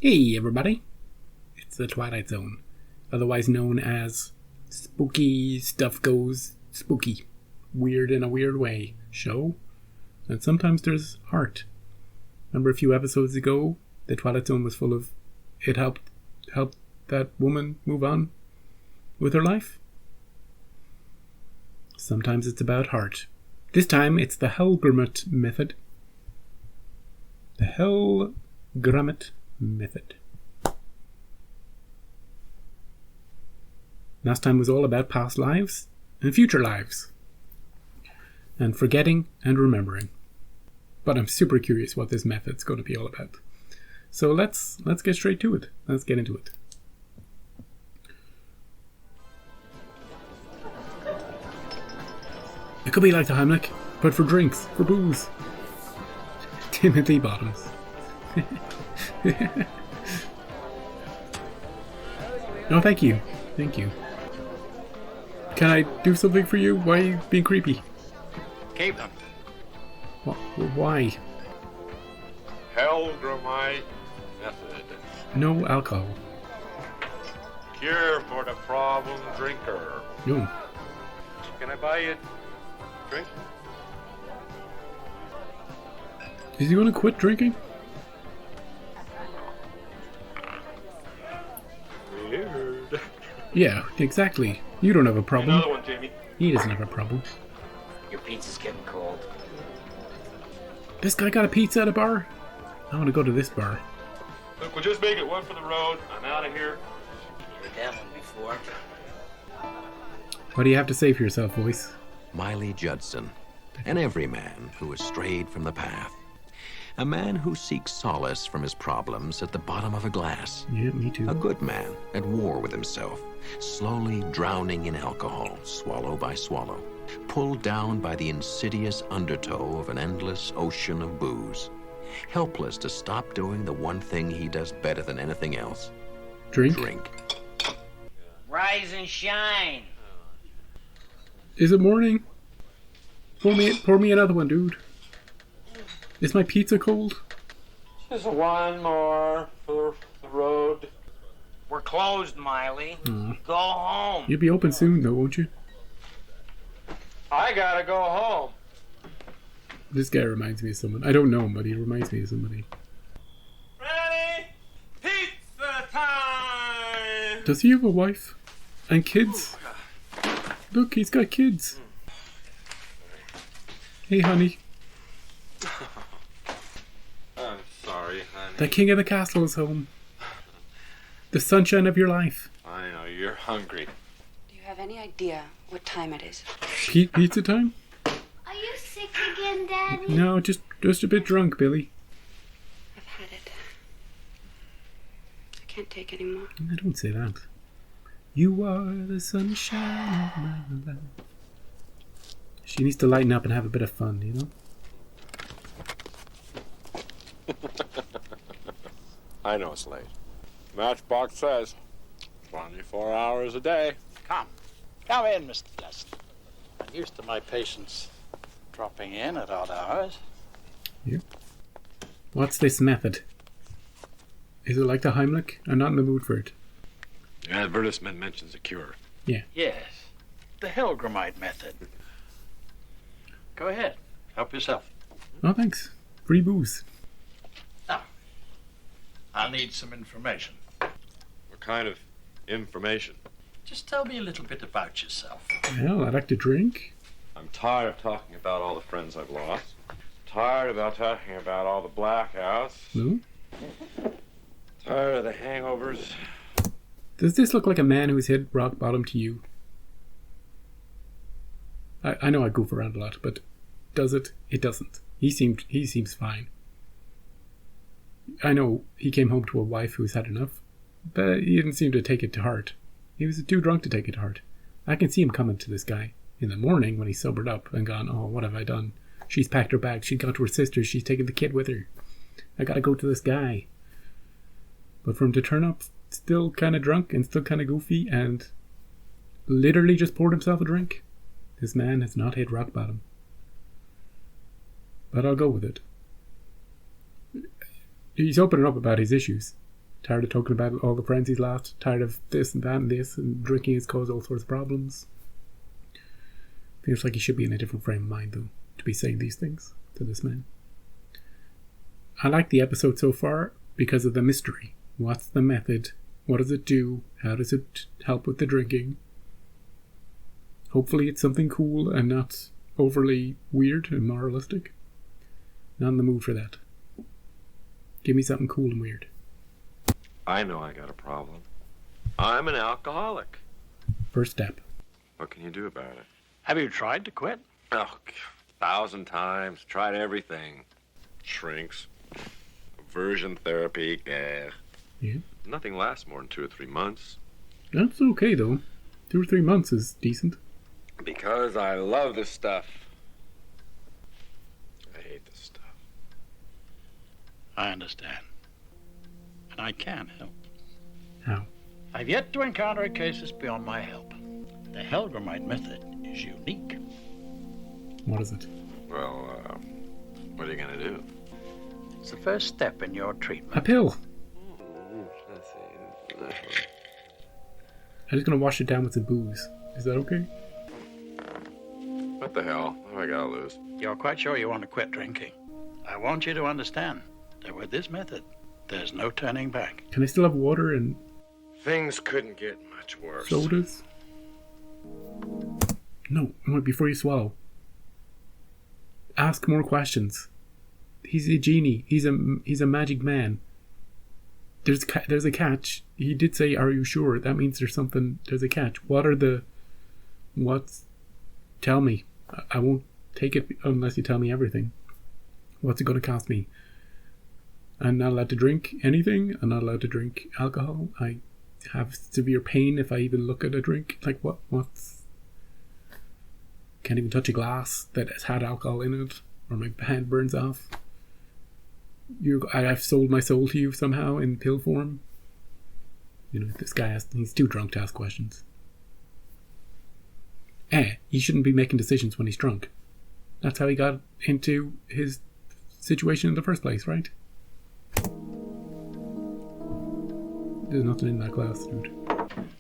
Hey everybody, it's the Twilight Zone, otherwise known as Spooky Stuff Goes Spooky, Weird in a Weird Way show, and sometimes there's heart. Remember a few episodes ago, the Twilight Zone was full of, it helped that woman move on with her life? Sometimes it's about heart. This time it's the Hellgramite method. The Hellgramite method. Last time was all about past lives and future lives and forgetting and remembering. But I'm super curious what this method's going to be all about. So let's get straight to it. Let's get into it. It could be like the Heimlich, but for drinks, for booze. Timothy Bottoms. No, thank you. Thank you. Can I do something for you? Why are you being creepy? Keep them. Why? Hellgramite method. No alcohol. Cure for the problem drinker. No. Can I buy you a drink? Is he going to quit drinking? Weird. Yeah, exactly. You don't have a problem. Another one, Jamie. He doesn't have a problem. Your pizza's getting cold. This guy got a pizza at a bar? I want to go to this bar. Look, we'll just make it one for the road. I'm out of here. You heard that one before. What do you have to say for yourself, voice? Miley Judson, an everyman who has strayed from the path. A man who seeks solace from his problems at the bottom of a glass. Yeah, me too. A good man at war with himself, slowly drowning in alcohol, swallow by swallow, pulled down by the insidious undertow of an endless ocean of booze, helpless to stop doing the one thing he does better than anything else. Drink? Rise and shine. Is it morning? Pour me another one, dude. Is my pizza cold? Just one more for the road. We're closed, Miley. Go home. You'll be open soon, though, won't you? I gotta go home. This guy reminds me of someone. I don't know him, but he reminds me of somebody. Ready? Pizza time! Does he have a wife? And kids? Look, he's got kids. Hey, honey. I'm sorry, honey. The king of the castle is home. The sunshine of your life. I know, you're hungry. Do you have any idea what time it is? Pizza time? Are you sick again, Daddy? No, just a bit drunk, Billy. I've had it. I can't take any more. I don't say that. You are the sunshine of my life. She needs to lighten up and have a bit of fun, you know? I know it's late. Matchbox says 24 hours a day. Come in, Mr. Dustin. I'm used to my patients dropping in at odd hours. Yep. What's this method? Is it like the Heimlich? I'm not in the mood for it. The advertisement mentions a cure. Yeah. Yes, the Hellgramite method. Go ahead, help yourself. Oh, thanks. Free booze. Now, I'll need some information. What kind of information? Just tell me a little bit about yourself. Well, I'd like to drink. I'm tired of talking about all the friends I've lost. Tired about talking about all the blackouts. No? Tired of the hangovers. Does this look like a man who's hit rock bottom to you? I know I goof around a lot, but does it? It doesn't. He seems fine. I know he came home to a wife who's had enough, but he didn't seem to take it to heart. He was too drunk to take it to heart. I can see him coming to this guy in the morning when he's sobered up and gone, oh, what have I done? She's packed her bag. She's gone to her sister's. She's taken the kid with her. I gotta go to this guy. But for him to turn up still kind of drunk and still kind of goofy and literally just poured himself a drink, this man has not hit rock bottom. But I'll go with it. He's opening up about his issues. Tired of talking about all the friends he's lost. Tired of this and that and this, and drinking has caused all sorts of problems. Feels like he should be in a different frame of mind, though, to be saying these things to this man. I like the episode so far because of the mystery. What's the method? What does it do? How does it help with the drinking? Hopefully it's something cool and not overly weird and moralistic. Not in the mood for that. Give me something cool and weird. I know I got a problem. I'm an alcoholic. First step. What can you do about it? Have you tried to quit? Oh, 1,000 times. Tried everything. Shrinks. Aversion therapy. Yeah. Nothing lasts more than 2 or 3 months. That's okay, though. 2 or 3 months is decent. Because I love this stuff. I hate this stuff. I understand. And I can help. How? I've yet to encounter a case that's beyond my help. The Hellgramite method is unique. What is it? Well, what are you going to do? It's the first step in your treatment. A pill! Let's see. I'm just gonna wash it down with some booze. Is that okay? What the hell? What have I got to lose? You're quite sure you want to quit drinking. I want you to understand that with this method, there's no turning back. Can I still have water and Things couldn't get much worse. sodas? No, wait, before you swallow. Ask more questions. He's a genie. He's a magic man. There's a catch. He did say, "Are you sure?" That means there's a catch. Tell me. I won't take it unless you tell me everything. What's it going to cost me? I'm not allowed to drink anything. I'm not allowed to drink alcohol. I have severe pain if I even look at a drink. Like what's... Can't even touch a glass that has had alcohol in it, or my hand burns off. I've sold my soul to you somehow in pill form. This guy he's too drunk to ask questions. He shouldn't be making decisions when he's drunk. That's how he got into his situation in the first place, right? There's nothing in that glass, dude.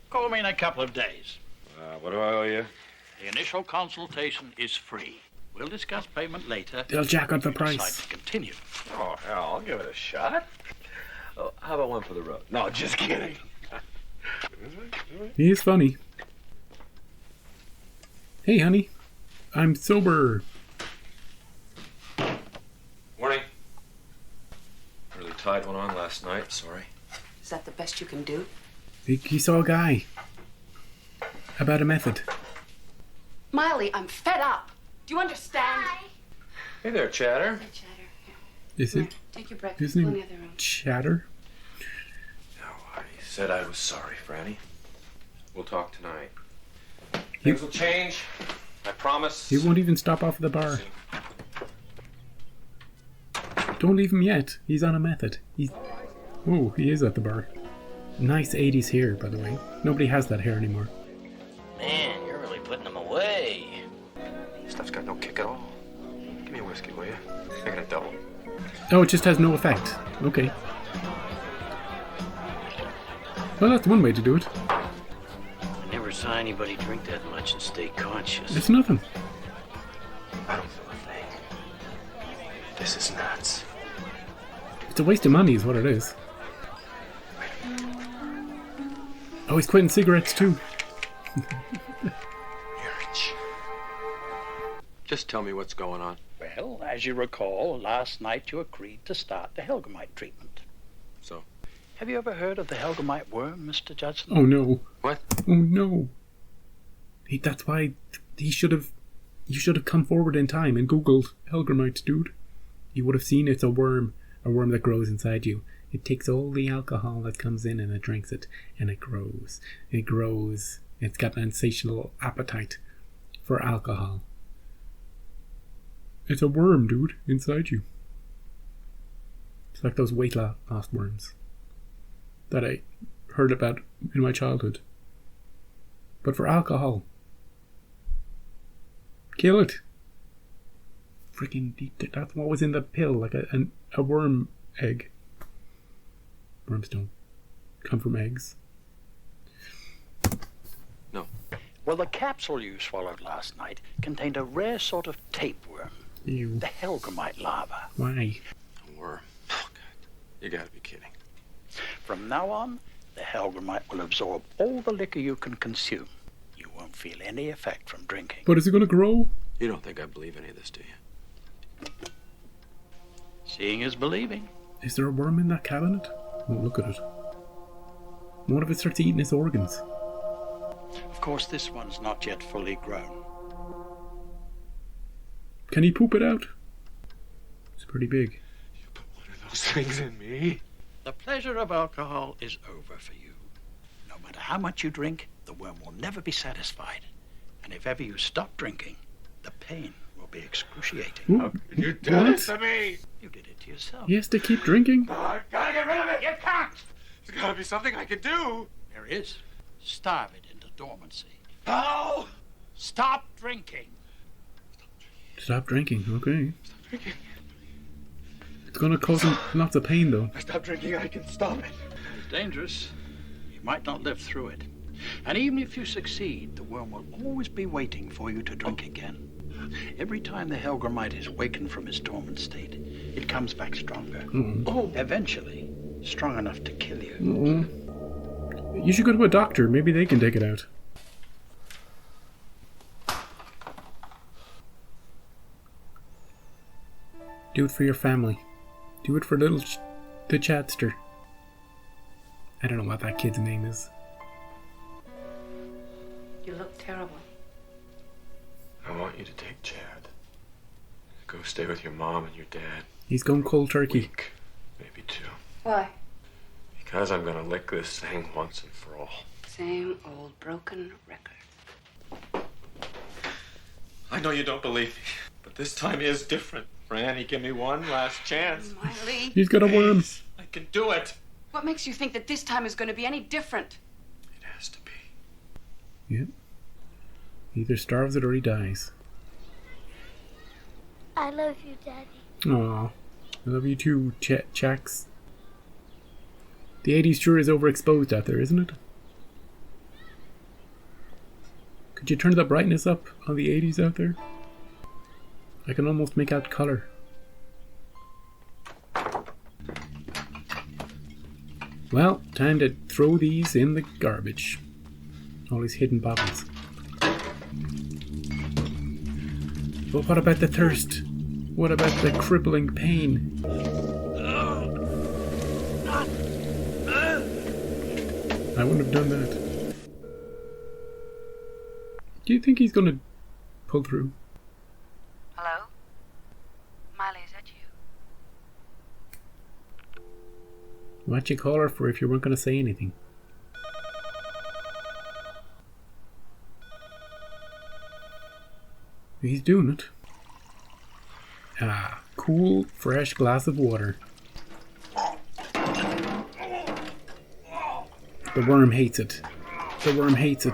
Call me in a couple of days. What do I owe you? The initial consultation is free. We'll discuss payment later. They'll jack up the if you decide price. to continue. Oh, hell, I'll give it a shot. Oh, how about one for the road? No, just kidding. He is funny. Hey, honey. I'm sober. Morning. Really tied one on last night, sorry. Is that the best you can do? He saw a guy. About a method. Miley, I'm fed up. Do you understand? Hi. Hey there, Chatter. Hey, Chatter. Here. Is Here, it take your breakfast. his Go in name? the other room. Chatter? No, I said I was sorry, Franny. We'll talk tonight. Things will change. I promise. He won't even stop off at the bar. Don't leave him yet. He's on a method. He is at the bar. Nice 80s hair, by the way. Nobody has that hair anymore. Man, you're really putting them away. Stuff's got no kick at all. Give me a whiskey, will you? Make it a double. Oh, it just has no effect. Okay. Well, that's one way to do it. I never saw anybody drink that much and stay conscious. It's nothing. I don't feel a thing. This is nuts. It's a waste of money is what it is. Oh, he's quitting cigarettes too. Just tell me what's going on. Well, as you recall, last night you agreed to start the Hellgramite treatment. So? Have you ever heard of the Hellgramite worm, Mr. Judson? Oh no. What? Oh no. That's why you should have come forward in time and Googled Hellgramite, dude. You would have seen it's a worm that grows inside you. It takes all the alcohol that comes in and it drinks it, and it grows. It grows. It's got an insatiable appetite for alcohol. It's a worm, dude, inside you. It's like those weight loss worms that I heard about in my childhood. But for alcohol. Kill it. Freaking deep. That's what was in the pill, like a worm egg. Wormstone. come from eggs. No. Well, the capsule you swallowed last night contained a rare sort of tapeworm. Ew. The Hellgramite larva. Why? A worm. Oh, God. You gotta be kidding. From now on, the Hellgramite will absorb all the liquor you can consume. You won't feel any effect from drinking. But is it going to grow? You don't think I believe any of this, do you? Seeing is believing. Is there a worm in that cabinet? Oh, look at it. What if it starts eating his organs? Of course, this one's not yet fully grown. Can he poop it out? It's pretty big. You put one of those things in me? The pleasure of alcohol is over for you. No matter how much you drink, the worm will never be satisfied. And if ever you stop drinking, the pain will be excruciating. Ooh, You did what? it to me! You did it to yourself. He has to keep drinking? Oh, I gotta get rid of it! You can't! There's gotta be something I can do! There is. Starve it into dormancy. How? Stop drinking. Stop drinking, okay. Stop drinking. It's going to cause him lots of pain, though. I stop drinking, I can stop it. It's dangerous. You might not live through it. And even if you succeed, the worm will always be waiting for you to drink again. Every time the Hellgramite is wakened from his dormant state, it comes back stronger. Oh. Eventually, strong enough to kill you. Oh. You should go to a doctor. Maybe they can take it out. Do it for your family. Do it for the Chadster. I don't know what that kid's name is. You look terrible. I want you to take Chad. Go stay with your mom and your dad. He's going cold turkey. Week, maybe 2. Why? Because I'm gonna lick this thing once and for all. Same old broken record. I know you don't believe me, but this time is different. Franny, give me one last chance. Miley, He's got a worm. Please, I can do it. what makes you think that this time is going to be any different? It has to be. Yep. He either starves it or he dies. I love you, Daddy. Aw. I love you too, Chax. The 80s sure is overexposed out there, isn't it? Could you turn the brightness up on the 80s out there? I can almost make out color. Well, time to throw these in the garbage. All these hidden bottles. But what about the thirst? What about the crippling pain? I wouldn't have done that. Do you think he's gonna pull through? Hello? Miley, is that you? What'd you call her for if you weren't gonna say anything? He's doing it. Ah, cool, fresh glass of water. The worm hates it. The worm hates it.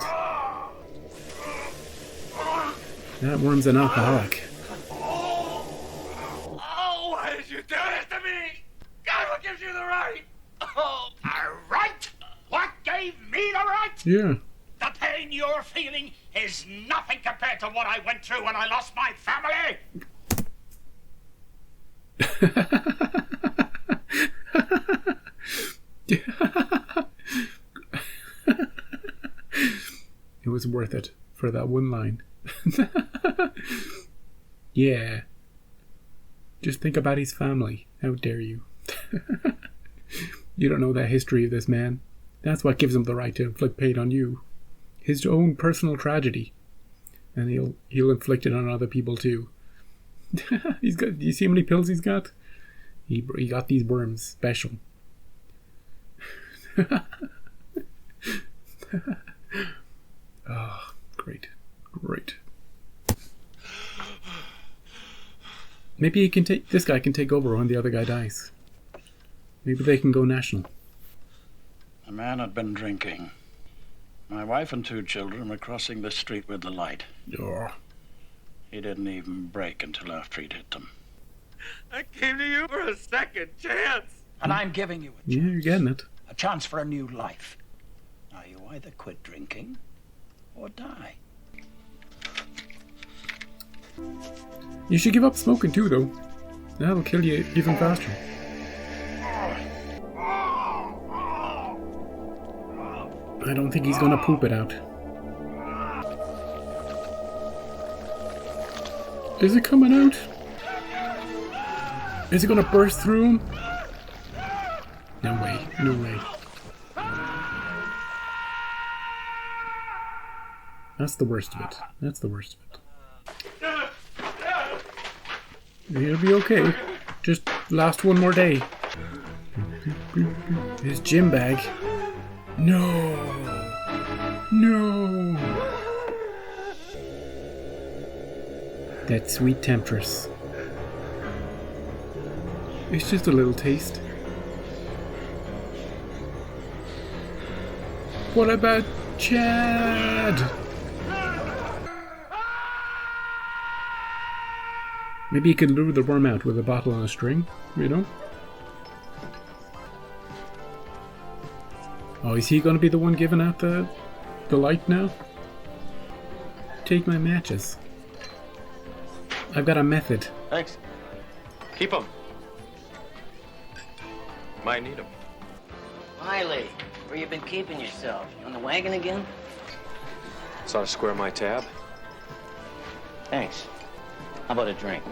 That worm's an alcoholic. Oh, why did you do this to me? God, what gives you the right? Oh, A right? What gave me the right? Yeah. The pain you're feeling is nothing compared to what I went through when I lost my family. It was worth it for that one line. Yeah. Just think about his family. How dare you? You don't know the history of this man. That's what gives him the right to inflict pain on you. His own personal tragedy. And he'll inflict it on other people too. He's got. Do you see how many pills he's got? He got these worms special. Oh, great. Maybe he can take. This guy can take over when the other guy dies. Maybe they can go national. The man had been drinking. My wife and 2 children were crossing the street with the light. Oh. He didn't even break until after he'd hit them. I came to you for a second chance. And I'm giving you a Yeah, chance. you're getting it. a chance for a new life. Now, you either quit drinking or die. You should give up smoking too, though. That'll kill you even faster. I don't think he's gonna poop it out. Is it coming out? Is it gonna burst through him? No way, no way. That's the worst of it. That's the worst of it. He'll be okay. Just last one more day. His gym bag. No! No! That sweet temptress. It's just a little taste. What about Chad? Maybe you could lure the worm out with a bottle on a string, you know? Oh, is he gonna be the one giving out the light now? Take my matches. I've got a method. Thanks. Keep them. Might need them. Miley, where you been keeping yourself? You on the wagon again? Saw to square my tab. Thanks. How about a drink?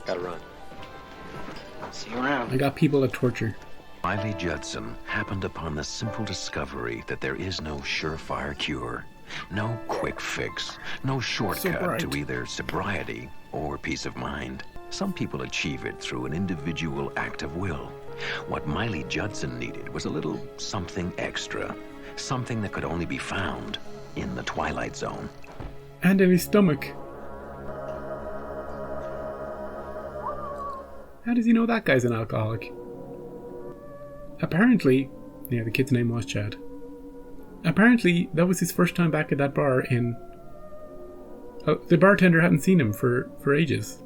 Gotta run. See you around. I got people to torture. Miley Judson happened upon the simple discovery that there is no surefire cure, no quick fix, no shortcut to either sobriety or peace of mind. Some people achieve it through an individual act of will. What Miley Judson needed was a little something extra, something that could only be found in the Twilight Zone. And in his stomach. How does he know that guy's an alcoholic? Apparently, yeah, the kid's name was Chad. Apparently, that was his first time back at that bar in... the bartender hadn't seen him for ages.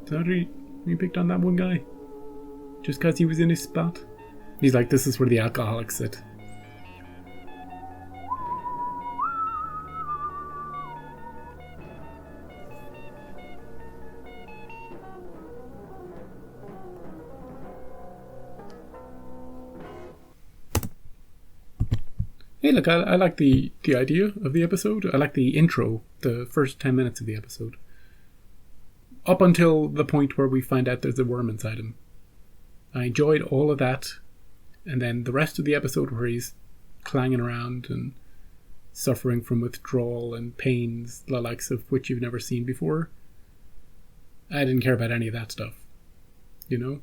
So he picked on that one guy? Just because he was in his spot? He's like, this is where the alcoholics sit. Hey, look, I like the idea of the episode. I like the intro, the first 10 minutes of the episode. Up until the point where we find out there's a worm inside him. I enjoyed all of that. And then the rest of the episode where he's clanging around and suffering from withdrawal and pains, the likes of which you've never seen before. I didn't care about any of that stuff. You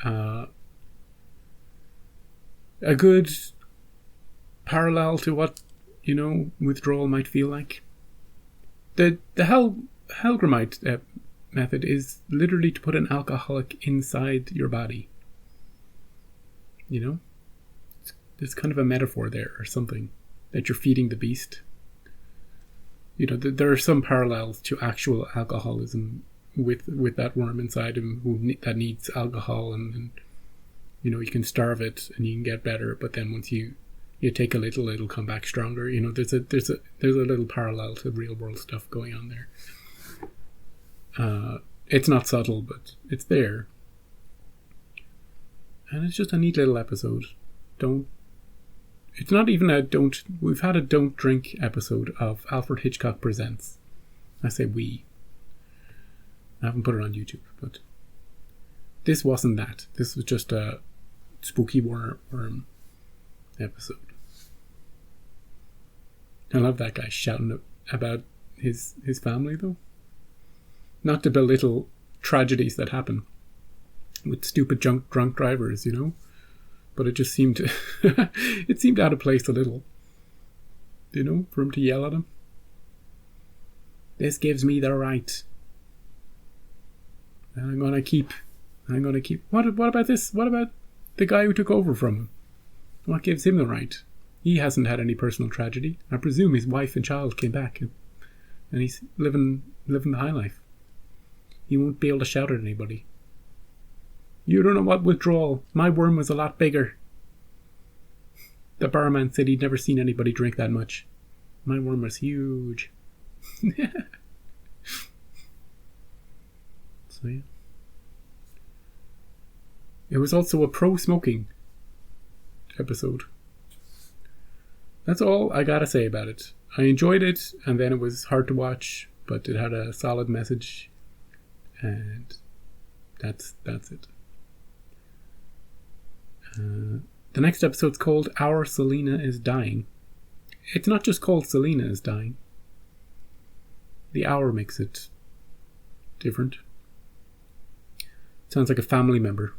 know? A good parallel to what, you know, withdrawal might feel like. The Hellgramite method is literally to put an alcoholic inside your body. You know? There's kind of a metaphor there or something, that you're feeding the beast. You know, there are some parallels to actual alcoholism with that worm inside him that needs alcohol, and you know, you can starve it and you can get better, but then once you take a little, it'll come back stronger. You know, there's a little parallel to real world stuff going on there. It's not subtle, but it's there. And it's just a neat little episode. It's not even we've had a don't drink episode of Alfred Hitchcock Presents. I say we. I haven't put it on YouTube, but this wasn't that. This was just a spooky worm episode. I love that guy shouting about his family, though. Not to belittle tragedies that happen with stupid drunk drivers, you know, but it just seemed it seemed out of place a little, you know, for him to yell at him. This gives me the right. And I'm gonna keep. What about this? What about the guy who took over from him? What gives him the right? He hasn't had any personal tragedy. I presume his wife and child came back, and he's living the high life. He won't be able to shout at anybody. You don't know what withdrawal. My worm was a lot bigger. The barman said he'd never seen anybody drink that much. My worm was huge. So yeah. It was also a pro-smoking episode. That's all I gotta say about it. I enjoyed it, and then it was hard to watch, but it had a solid message, and that's it. The next episode's called Our Selena is Dying. It's not just called Selena is Dying. The hour makes it different. Sounds like a family member.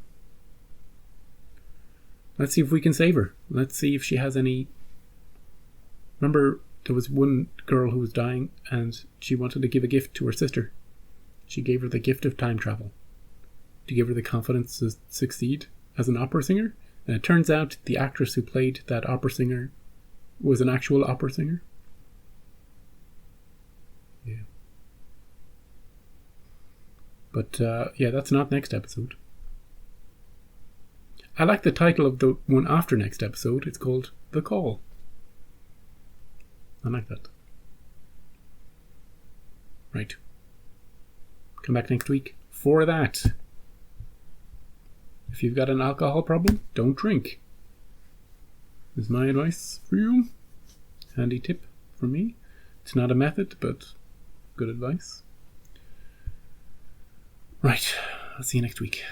Let's see if we can save her. Let's see if she has any... Remember, there was one girl who was dying and she wanted to give a gift to her sister. She gave her the gift of time travel to give her the confidence to succeed as an opera singer. And it turns out the actress who played that opera singer was an actual opera singer. Yeah. But, yeah, that's not next episode. I like the title of the one after next episode. It's called The Call. I like that. Right. Come back next week for that. If you've got an alcohol problem, don't drink. Is my advice for you. Handy tip from me. It's not a method, but good advice. Right. I'll see you next week.